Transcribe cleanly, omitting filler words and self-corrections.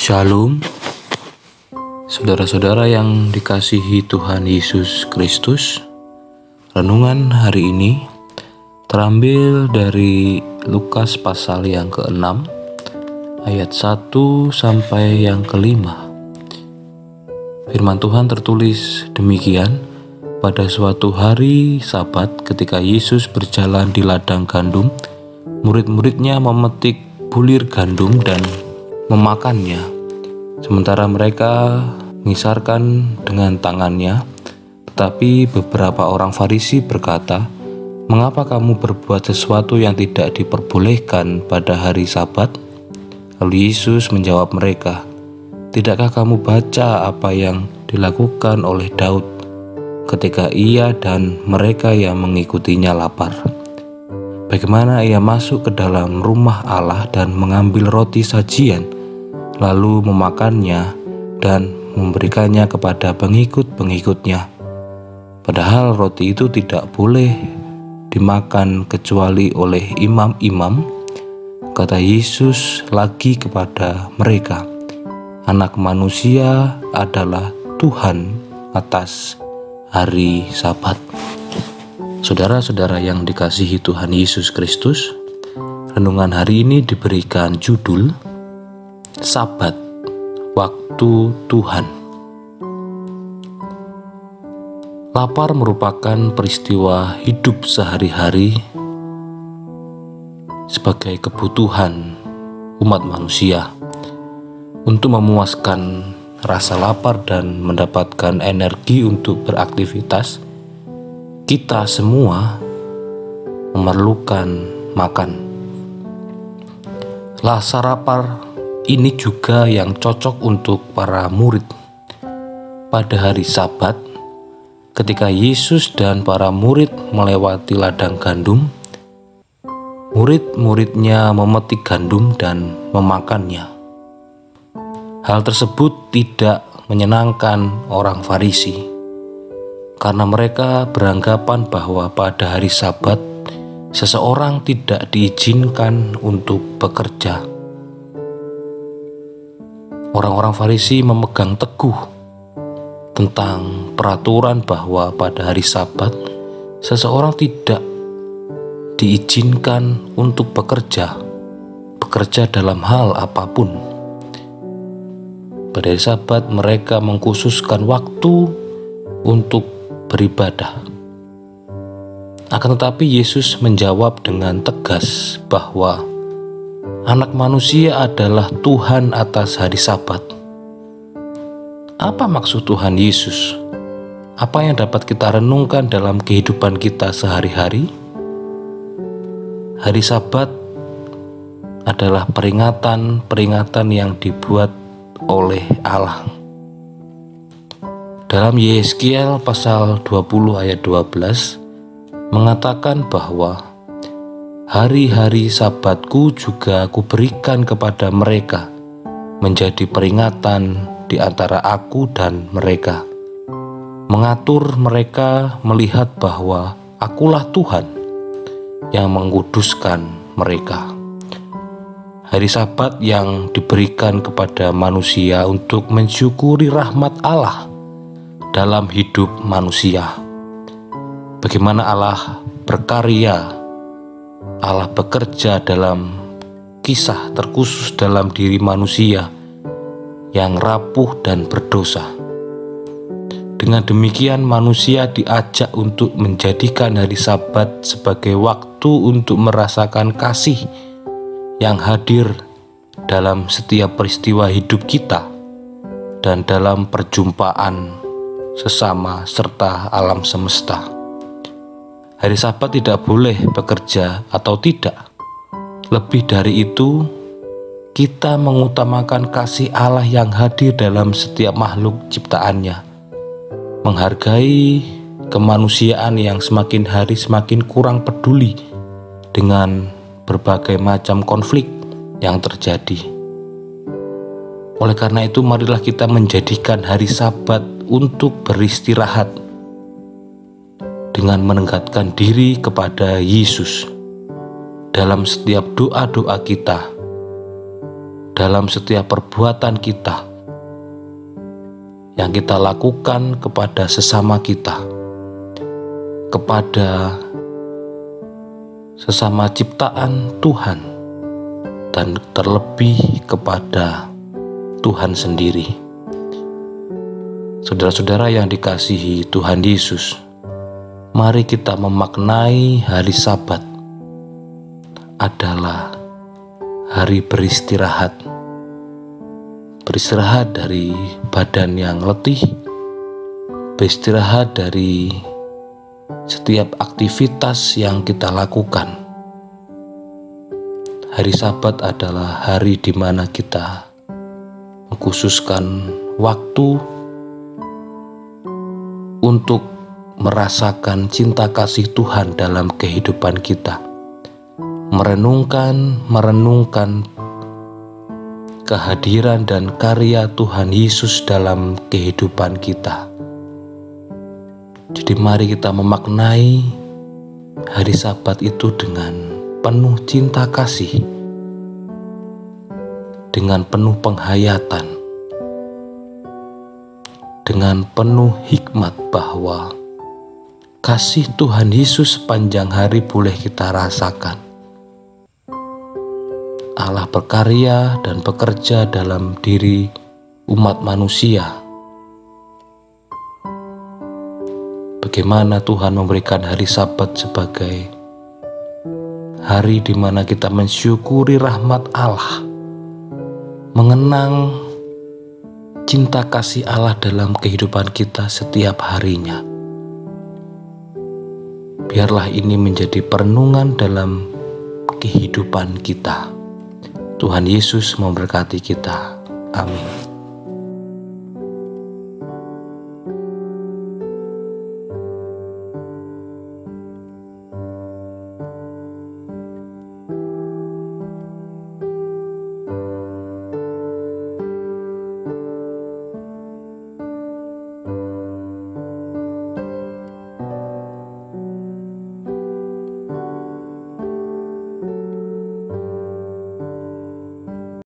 Shalom, saudara-saudara yang dikasihi Tuhan Yesus Kristus. Renungan hari ini terambil dari Lukas pasal yang ke-6 ayat 1 sampai yang ke-5. Firman Tuhan tertulis demikian: pada suatu hari Sabat ketika Yesus berjalan di ladang gandum, murid-muridnya memetik bulir gandum dan memakannya, sementara mereka mengisarkan dengan tangannya. Tetapi beberapa orang Farisi berkata, "Mengapa kamu berbuat sesuatu yang tidak diperbolehkan pada hari Sabat?" Lalu Yesus menjawab mereka, "Tidakkah kamu baca apa yang dilakukan oleh Daud ketika ia dan mereka yang mengikutinya lapar? Bagaimana ia masuk ke dalam rumah Allah dan mengambil roti sajian, lalu memakannya dan memberikannya kepada pengikut-pengikutnya. Padahal roti itu tidak boleh dimakan kecuali oleh imam-imam." Kata Yesus lagi kepada mereka, "Anak manusia adalah Tuhan atas hari Sabat." Saudara-saudara yang dikasihi Tuhan Yesus Kristus, renungan hari ini diberikan judul Sabat, Waktu Tuhan. Lapar merupakan peristiwa hidup sehari-hari sebagai kebutuhan umat manusia. Untuk memuaskan rasa lapar dan mendapatkan energi untuk beraktivitas, kita semua memerlukan makan. Rasa lapar ini juga yang cocok untuk para murid. Pada hari Sabat, ketika Yesus dan para murid melewati ladang gandum, murid-muridnya memetik gandum dan memakannya. Hal tersebut tidak menyenangkan orang Farisi, karena mereka beranggapan bahwa pada hari Sabat seseorang tidak diizinkan untuk bekerja. Orang-orang Farisi memegang teguh tentang peraturan bahwa pada hari Sabat seseorang tidak diizinkan untuk bekerja dalam hal apapun. Pada hari Sabat mereka mengkhususkan waktu untuk beribadah. Akan tetapi Yesus menjawab dengan tegas bahwa Anak manusia adalah Tuhan atas hari Sabat. Apa maksud Tuhan Yesus? Apa yang dapat kita renungkan dalam kehidupan kita sehari-hari? Hari Sabat adalah peringatan yang dibuat oleh Allah. Dalam Yehezkiel pasal 20 ayat 12 mengatakan bahwa hari-hari Sabatku juga kuberikan kepada mereka menjadi peringatan di antara aku dan mereka, mengatur mereka melihat bahwa akulah Tuhan yang mengkuduskan mereka. Hari Sabat yang diberikan kepada manusia untuk mensyukuri rahmat Allah dalam hidup manusia. Bagaimana Allah berkarya, Allah bekerja dalam kisah terkhusus dalam diri manusia yang rapuh dan berdosa. Dengan demikian manusia diajak untuk menjadikan hari Sabat sebagai waktu untuk merasakan kasih yang hadir dalam setiap peristiwa hidup kita dan dalam perjumpaan sesama serta alam semesta. Hari Sabat tidak boleh bekerja atau tidak. Lebih dari itu, kita mengutamakan kasih Allah yang hadir dalam setiap makhluk ciptaannya, menghargai kemanusiaan yang semakin hari semakin kurang peduli dengan berbagai macam konflik yang terjadi. Oleh karena itu, marilah kita menjadikan hari Sabat untuk beristirahat dengan menenggatkan diri kepada Yesus dalam setiap doa-doa kita. dalam setiap perbuatan kita yang kita lakukan kepada sesama kita, kepada sesama ciptaan Tuhan, dan terlebih kepada Tuhan sendiri. Saudara-saudara yang dikasihi Tuhan Yesus, mari kita memaknai hari Sabat adalah hari beristirahat. Beristirahat dari badan yang letih, beristirahat dari setiap aktivitas yang kita lakukan. Hari Sabat adalah hari di mana kita mengkhususkan waktu untuk merasakan cinta kasih Tuhan dalam kehidupan kita. Merenungkan kehadiran dan karya Tuhan Yesus dalam kehidupan kita. Jadi mari kita memaknai hari Sabat itu dengan penuh cinta kasih, dengan penuh penghayatan, dengan penuh hikmat bahwa kasih Tuhan Yesus sepanjang hari boleh kita rasakan. Allah berkarya dan bekerja dalam diri umat manusia. Bagaimana Tuhan memberikan hari Sabat sebagai hari di mana kita mensyukuri rahmat Allah, mengenang cinta kasih Allah dalam kehidupan kita setiap harinya. Biarlah ini menjadi perenungan dalam kehidupan kita. Tuhan Yesus memberkati kita. Amin.